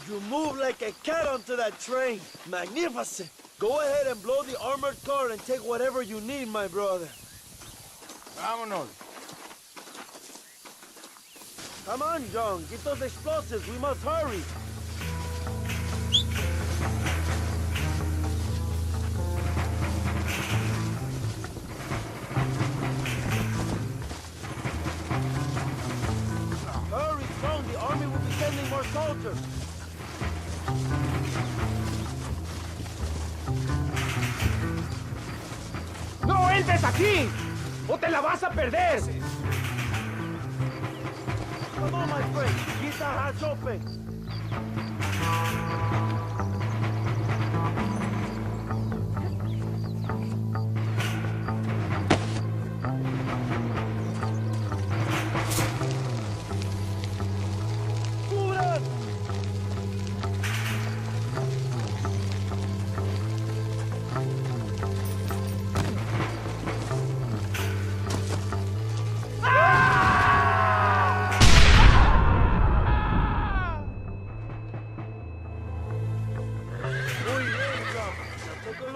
You move like a cat onto that train. Magnificent. Go ahead and blow the armored car and take whatever you need, my brother. Vámonos. Come on, John. Get those explosives. We must hurry. Hurry, John. The army will be sending more soldiers. ¡No entres aquí! ¡O te la vas a perder! Come on, my friend. Keep that hatch open.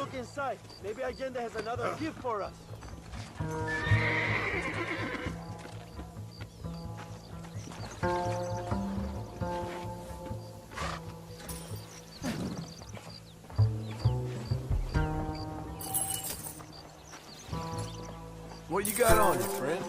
look inside. Maybe Allende has another gift for us. What you got on you, friend?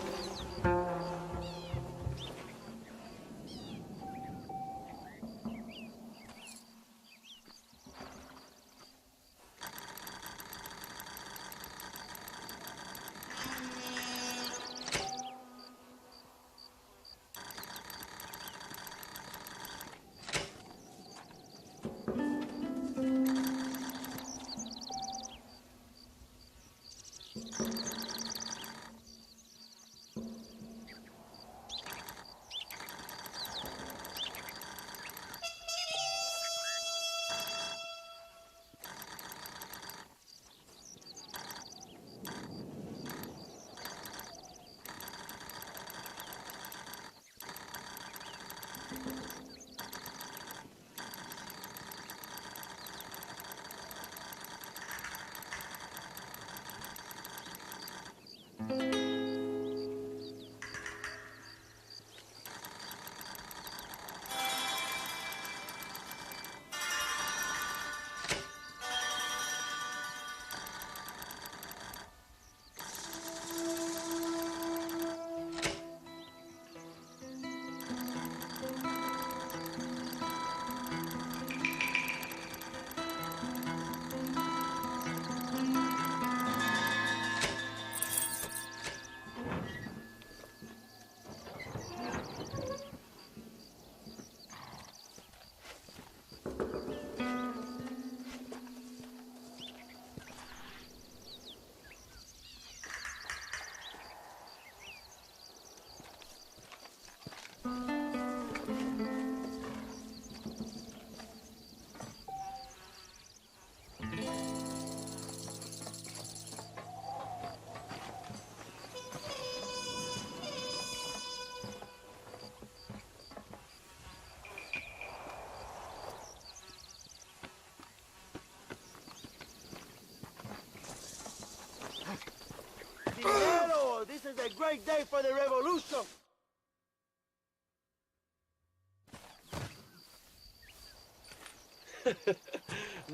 Dinero! This is a great day for the revolution!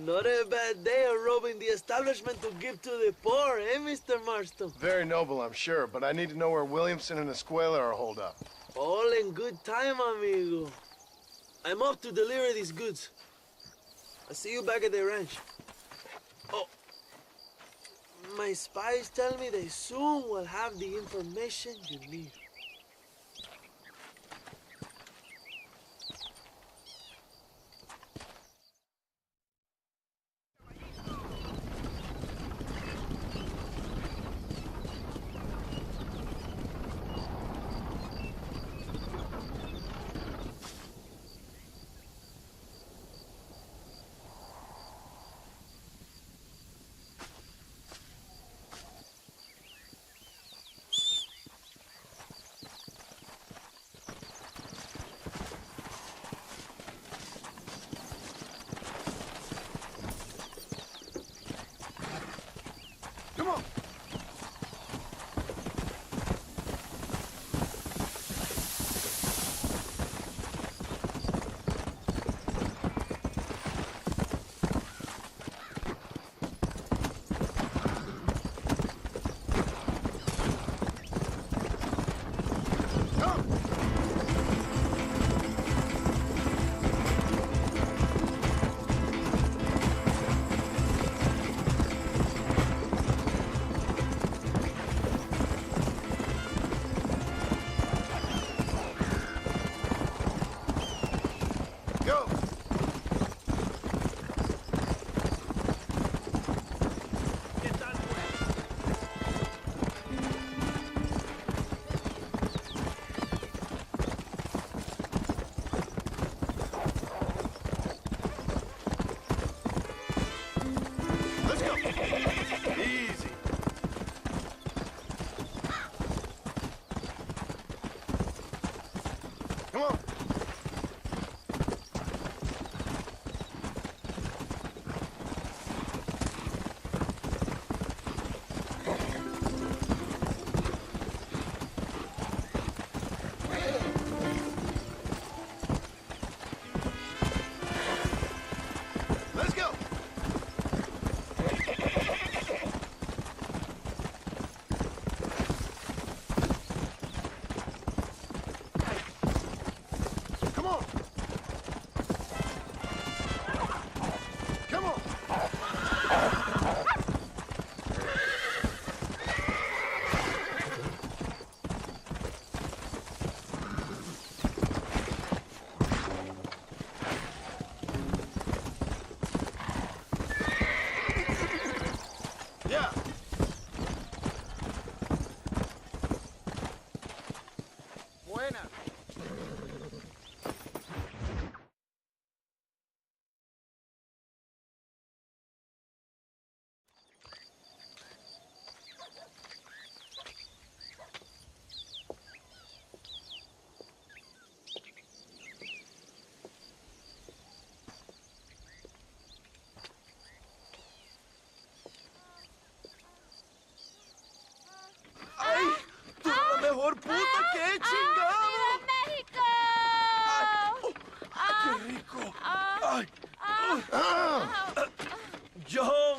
Not a bad day of robbing the establishment to give to the poor, eh, Mr. Marston? Very noble, I'm sure, but I need to know where Williamson and Escuela are holed up. All in good time, amigo. I'm off to deliver these goods. I'll see you back at the ranch. Oh, my spies tell me they soon will have the information you need. Come on!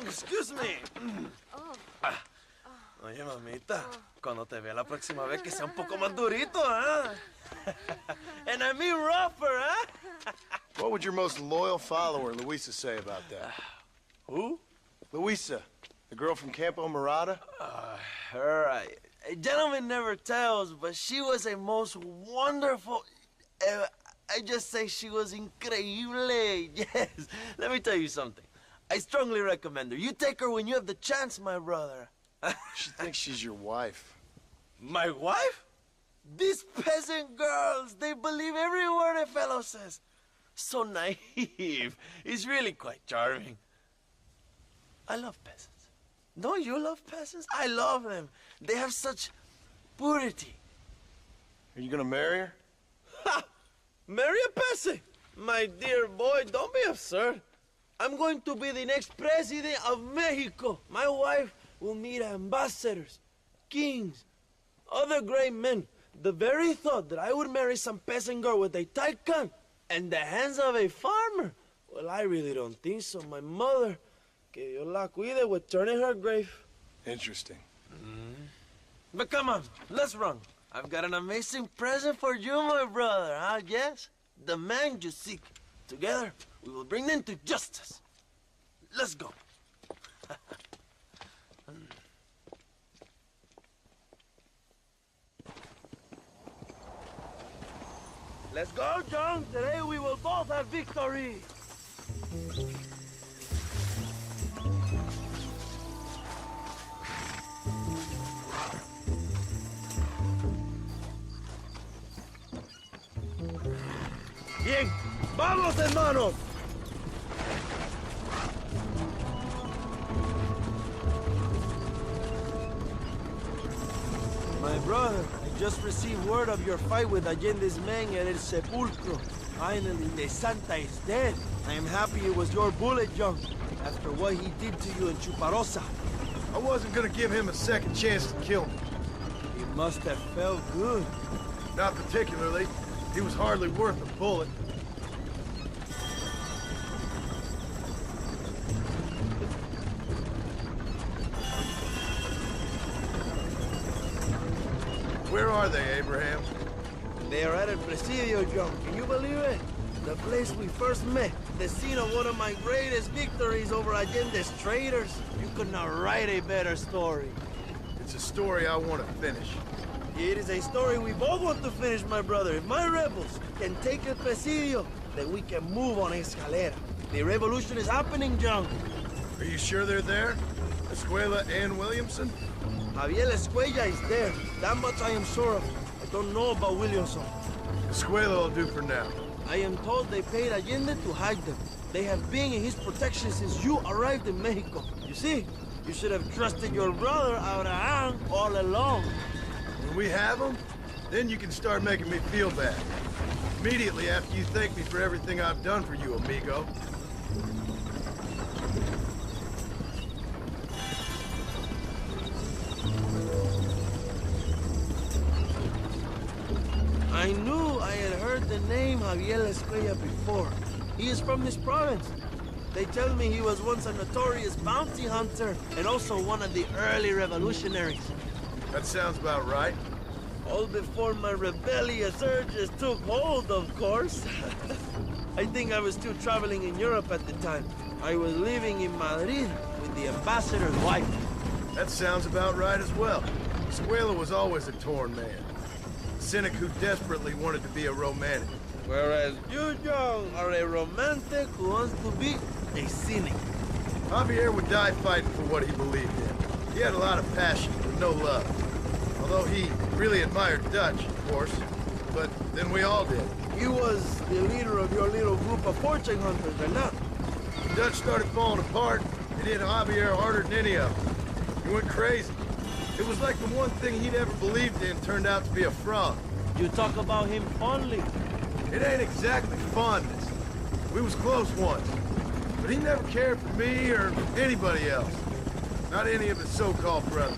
Excuse me. Oye, mamita, cuando te vea la próxima vez que sea un poco más durito, ¿eh? And I mean rougher, ¿eh? What would your most loyal follower, Luisa, say about that? Who? Luisa, the girl from Campo Mirada? Her, a gentleman never tells, but she was a most wonderful... I just say she was increíble. Yes. Let me tell you something. I strongly recommend her. You take her when you have the chance, my brother. She thinks she's your wife. My wife? These peasant girls, they believe every word a fellow says. So naive. It's really quite charming. I love peasants. Don't you love peasants? I love them. They have such purity. Are you gonna marry her? Ha! Marry a peasant? My dear boy, don't be absurd. I'm going to be the next president of Mexico. My wife will meet ambassadors, kings, other great men. The very thought that I would marry some peasant girl with a tight gun and the hands of a farmer, well, I really don't think so. My mother, que Dios la cuide, would turn in her grave. Interesting. But come on, let's run. I've got an amazing present for you, my brother, huh? Yes? The man you seek. Together, we will bring them to justice. Let's go. Let's go, John. Today we will both have victory. Bien, vamos, hermanos. My brother, I just received word of your fight with Allende's men at El Sepulcro. Finally, the Santa is dead. I am happy it was your bullet, John, after what he did to you in Chuparosa. I wasn't gonna give him a second chance to kill me. It must have felt good. Not particularly. He was hardly worth a bullet. Where are they, Abraham? They are at El Presidio, John. Can you believe it? The place we first met. The scene of one of my greatest victories over Allende's traitors. You could not write a better story. It's a story I want to finish. It is a story we both want to finish, my brother. If my rebels can take El Presidio, then we can move on Escalera. The revolution is happening, John. Are you sure they're there? Escuela and Williamson? Javier Escuella is there. That much I am sure of. I don't know about Williamson. Escuela will do for now. I am told they paid Allende to hide them. They have been in his protection since you arrived in Mexico. You see, you should have trusted your brother, Abraham, all along. When we have them, then you can start making me feel bad. Immediately after you thank me for everything I've done for you, amigo. I knew I had heard the name Javier Escuella before. He is from this province. They tell me he was once a notorious bounty hunter and also one of the early revolutionaries. That sounds about right. All before my rebellious urges took hold, of course. I think I was still traveling in Europe at the time. I was living in Madrid with the ambassador's wife. That sounds about right as well. Escuela was always a torn man. A cynic who desperately wanted to be a romantic. Whereas you, John, are a romantic who wants to be a cynic. Javier would die fighting for what he believed in. He had a lot of passion, but no love. Although he really admired Dutch, of course. But then we all did. He was the leader of your little group of fortune hunters, or not? When Dutch started falling apart, it hit Javier harder than any of them. He went crazy. It was like the one thing he'd ever believed in turned out to be a fraud. You talk about him fondly. It ain't exactly fondness. We was close once. But he never cared for me or anybody else. Not any of his so-called brothers.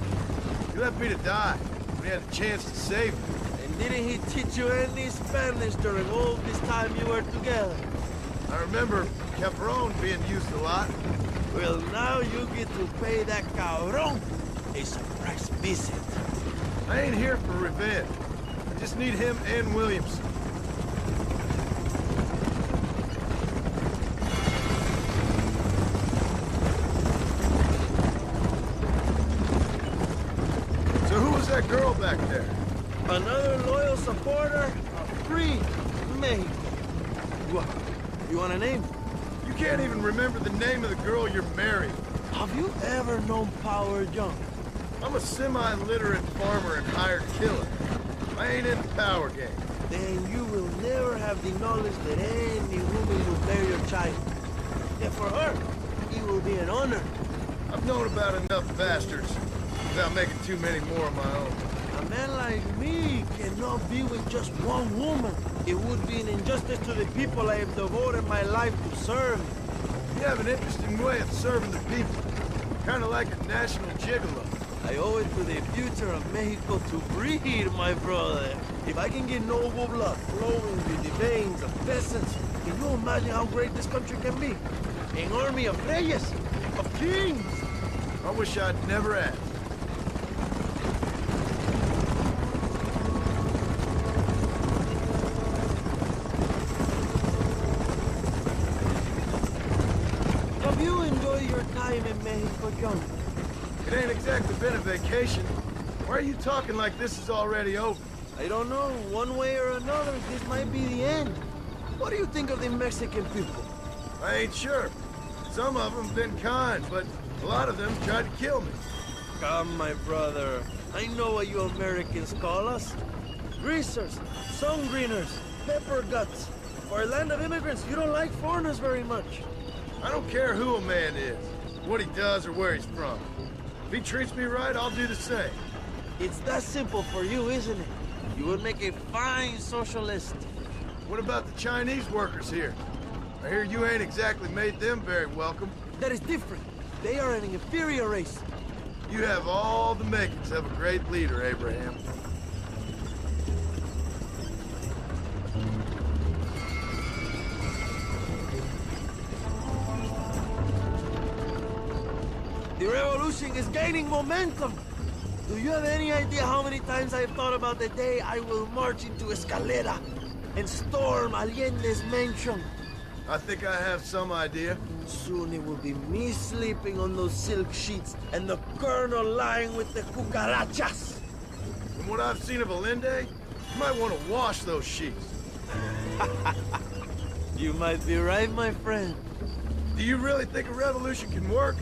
He left me to die when he had a chance to save me. And didn't he teach you any Spanish during all this time you were together? I remember Capron being used a lot. Well, now you get to pay that cabron a surprise visit. I ain't here for revenge. I just need him and Williamson. So who was that girl back there? Another loyal supporter of free Mexico. You want a name? You can't even remember the name of the girl you're marrying. Have you ever known Power Young? I'm a semi-literate farmer and hired killer. I ain't in the power game. Then you will never have the knowledge that any woman will bear your child. And for her, it will be an honor. I've known about enough bastards without making too many more of my own. A man like me cannot be with just one woman. It would be an injustice to the people I have devoted my life to serve. You have an interesting way of serving the people. Kind of like a national gigolo. I owe it to the future of Mexico to breed, my brother. If I can get noble blood flowing through the veins of peasants, can you imagine how great this country can be? An army of reyes, of kings. I wish I'd never asked. Have you enjoyed your time in Mexico, John? It ain't exactly been a vacation. Why are you talking like this is already over? I don't know. One way or another, this might be the end. What do you think of the Mexican people? I ain't sure. Some of them been kind, but a lot of them tried to kill me. Come, my brother. I know what you Americans call us. Greasers, sun greeners, pepper guts. For a land of immigrants, you don't like foreigners very much. I don't care who a man is, what he does or where he's from. If he treats me right, I'll do the same. It's that simple for you, isn't it? You would make a fine socialist. What about the Chinese workers here? I hear you ain't exactly made them very welcome. That is different. They are an inferior race. You have all the makings of a great leader, Abraham. The revolution is gaining momentum. Do you have any idea how many times I've thought about the day I will march into Escalera and storm Allende's mansion? I think I have some idea. Soon it will be me sleeping on those silk sheets and the colonel lying with the cucarachas. From what I've seen of Allende, you might want to wash those sheets. You might be right, my friend. Do you really think a revolution can work?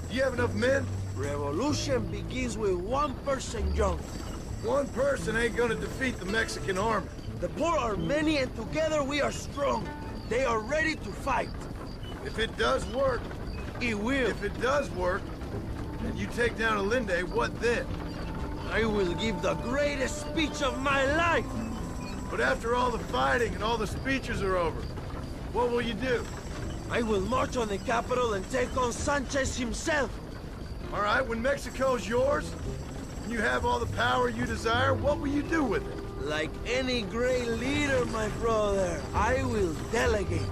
Do you have enough men? Revolution begins with one person, John. One person ain't gonna defeat the Mexican army. The poor are many and together we are strong. They are ready to fight. If it does work, It will. if it does work, and you take down Allende, what then? I will give the greatest speech of my life. But after all the fighting and all the speeches are over, what will you do? I will march on the capital and take on Sanchez himself. All right, when Mexico's yours, and you have all the power you desire, what will you do with it? Like any great leader, my brother, I will delegate.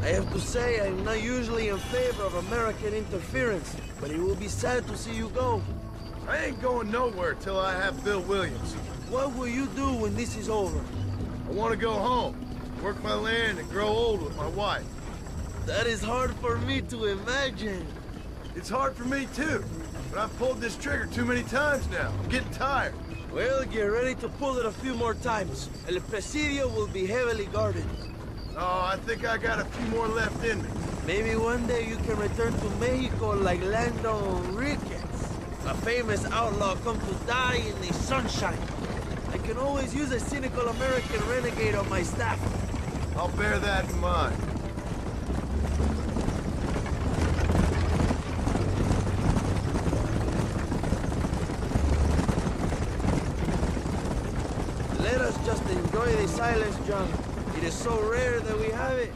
I have to say, I'm not usually in favor of American interference, but it will be sad to see you go. I ain't going nowhere till I have Bill Williams. What will you do when this is over? I want to go home, work my land, and grow old with my wife. That is hard for me to imagine. It's hard for me too, but I've pulled this trigger too many times now. I'm getting tired. Well, get ready to pull it a few more times. El Presidio will be heavily guarded. Oh, I think I got a few more left in me. Maybe one day you can return to Mexico like Lando Enriquez, a famous outlaw come to die in the sunshine. I can always use a cynical American renegade on my staff. I'll bear that in mind. Let us just enjoy the silence, John. It is so rare that we have it.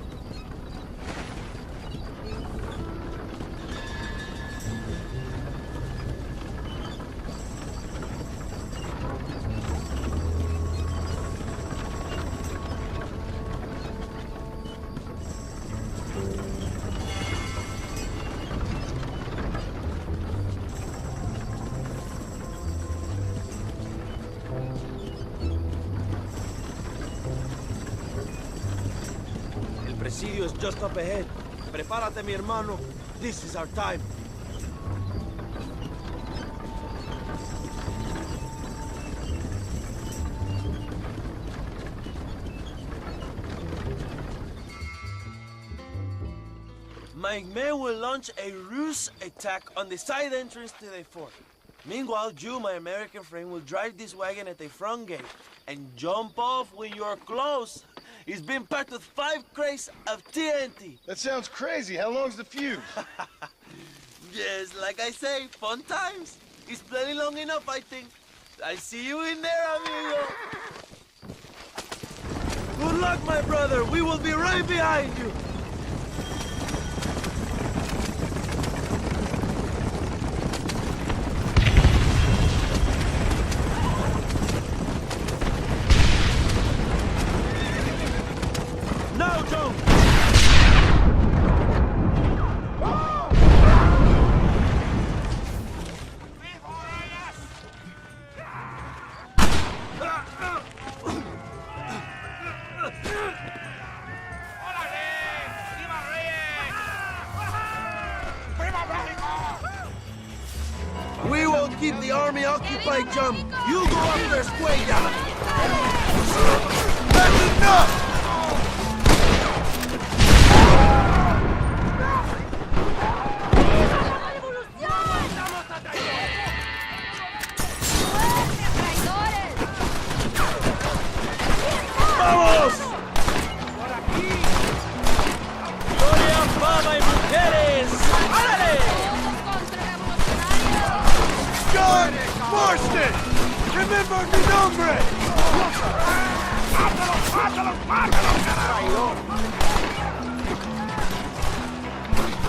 presidio is just up ahead. Prepárate, mi hermano. This is our time. My men will launch a ruse attack on the side entrance to the fort. Meanwhile, you, my American friend, will drive this wagon at the front gate and jump off when you're close. It's been packed with 5 crates of TNT. That sounds crazy. How long's the fuse? Yes, like I say, fun times. It's plenty long enough, I think. I see you in there, amigo. Good luck, my brother. We will be right behind you. Now, Joe! We will keep the army occupied, Jump. You go after Escuella. That's enough! ¡Vamos! ¡Por aquí! ¡Gloria, fama y mujeres! ¡Árale! John Marston! Remember mi nombre! ¡Mátalos, mátalos, mátalos, carajo!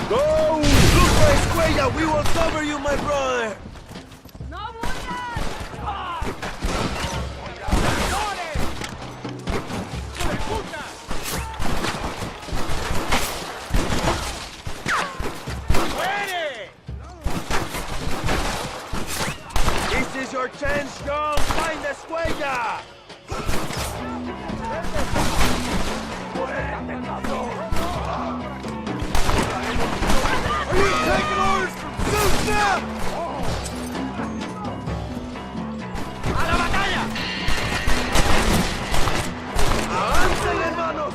Go! Look for Escuella! We will cover you, my brother! This is your chance, John! Find Escuella! Are you taking orders from Zeus now? ¡A la batalla! ¡Avancen, hermanos!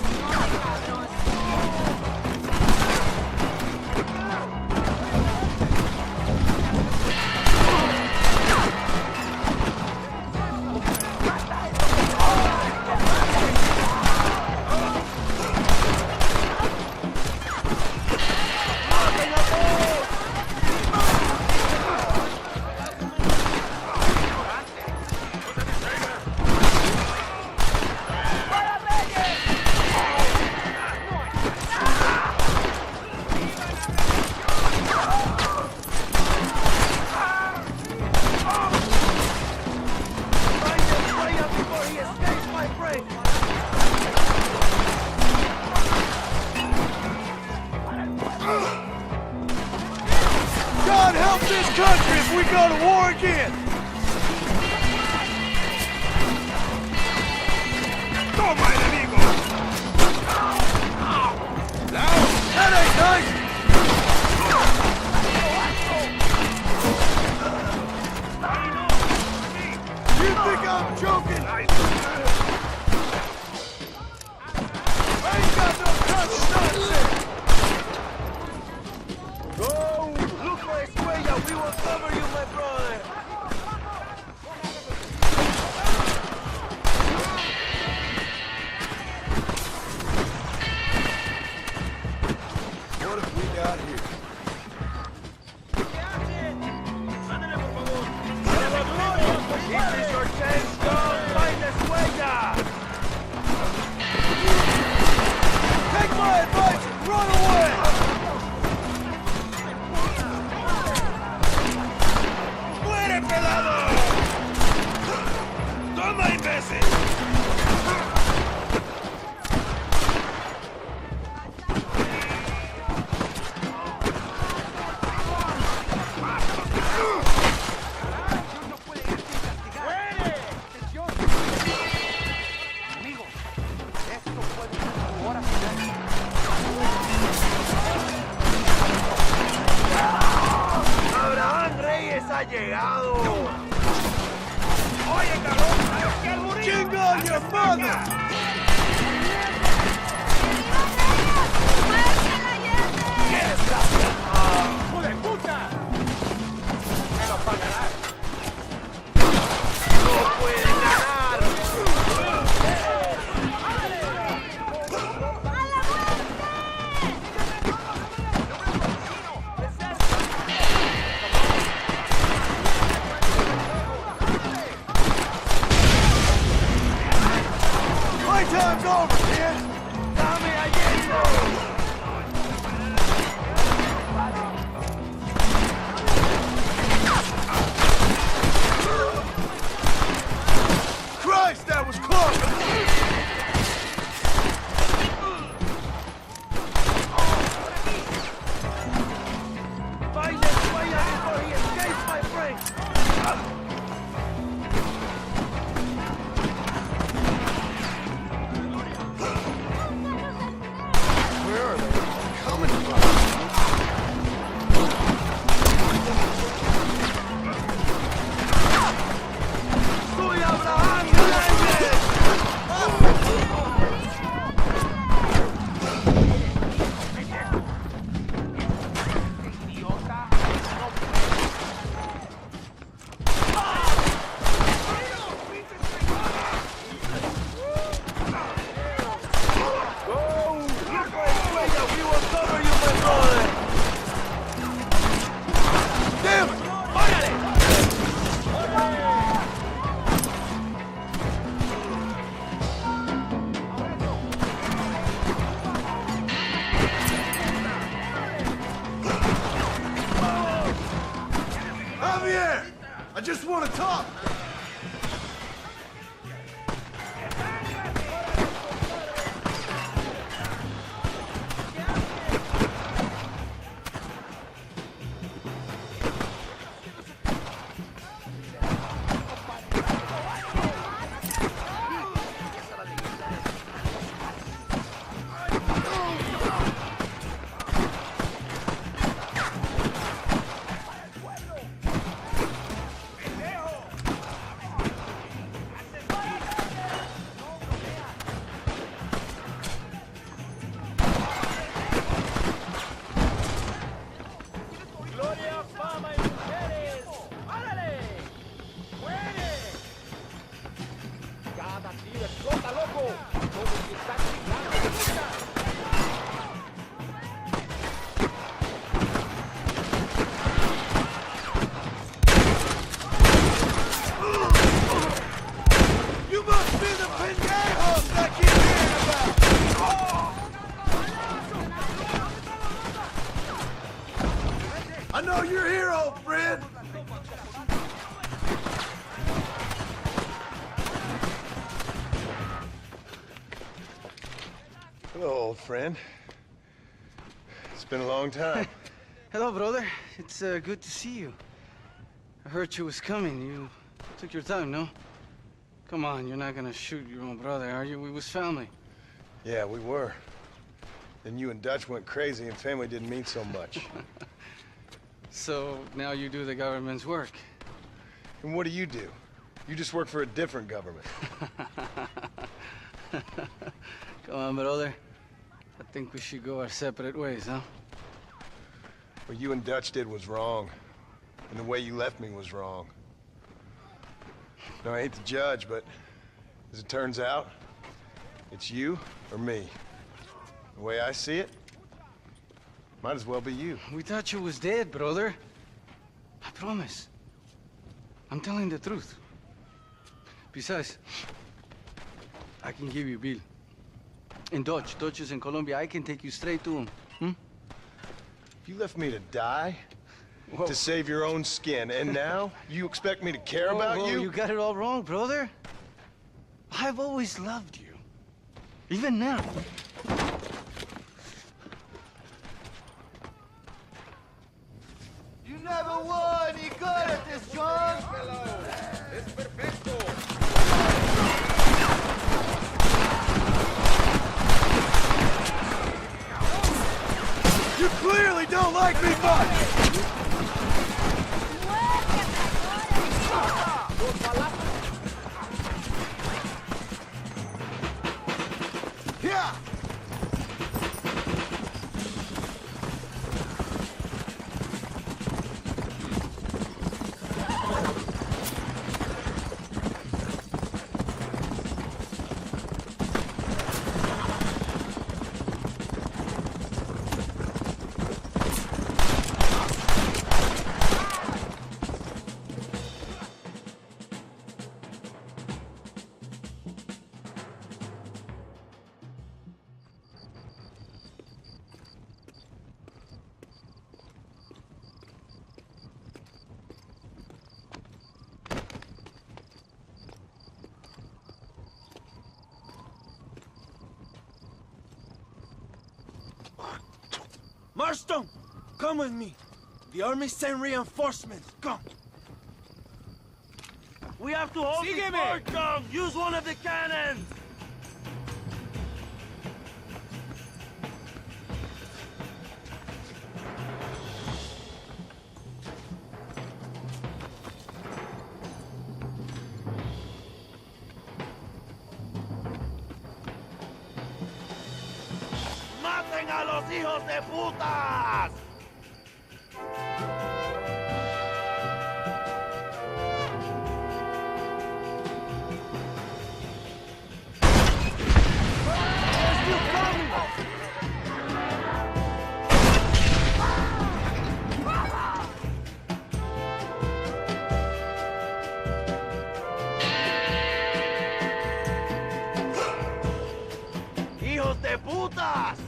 God help this country if we go to war again! Toma, enemigo! Now, that ain't nice! You think I'm joking? I ain't got no time for nonsense! Go! Look for Escuella! We will cover you, my brother! on your mother! Time's over, kid! Tommy, I get you! Christ, that was close! Find this way out before he escapes, my friend! Where are they coming from? Estoy Abraham Javier! I just want to talk! You must be the pendejos that keep hearing about! I know you're here, old friend! Hello, old friend. It's been a long time. Hello, brother. It's good to see you. I heard you was coming. You took your time, no? Come on, you're not gonna shoot your own brother, are you? We was family. Yeah, we were. Then you and Dutch went crazy and family didn't mean so much. So now you do the government's work. And what do? You just work for a different government. Come on, brother. I think we should go our separate ways, huh? What you and Dutch did was wrong. And the way you left me was wrong. Now, I hate to judge, but as it turns out, it's you or me. The way I see it, might as well be you. We thought you was dead, brother. I promise. I'm telling the truth. Besides, I can give you Bill. In Dutch. Dutch is in Colombia. I can take you straight to him. You left me to die? Whoa. To save your own skin, and now you expect me to care about Whoa, you? You got it all wrong, brother. I've always loved you. Even now. You never were any good at this, John! Es perfecto. You clearly don't like me much! Marston, come with me. The army sent reinforcements. Come. We have to hold the fort down. Use one of the cannons. ¡Maten a los hijos de putas! ¡Hijos de putas!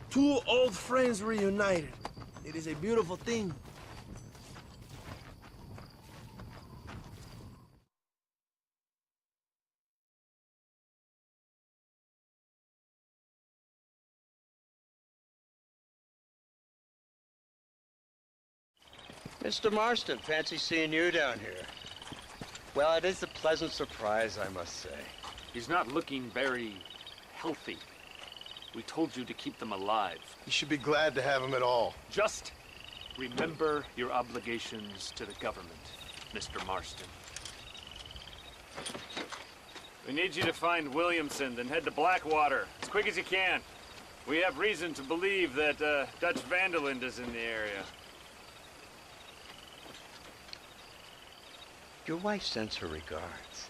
Two old friends reunited. It is a beautiful thing. Mr. Marston, fancy seeing you down here. Well, it is a pleasant surprise, I must say. He's not looking very healthy. We told you to keep them alive. You should be glad to have him at all. Just remember your obligations to the government, Mr. Marston. We need you to find Williamson, then head to Blackwater as quick as you can. We have reason to believe that Dutch Vanderland is in the area. Your wife sends her regards.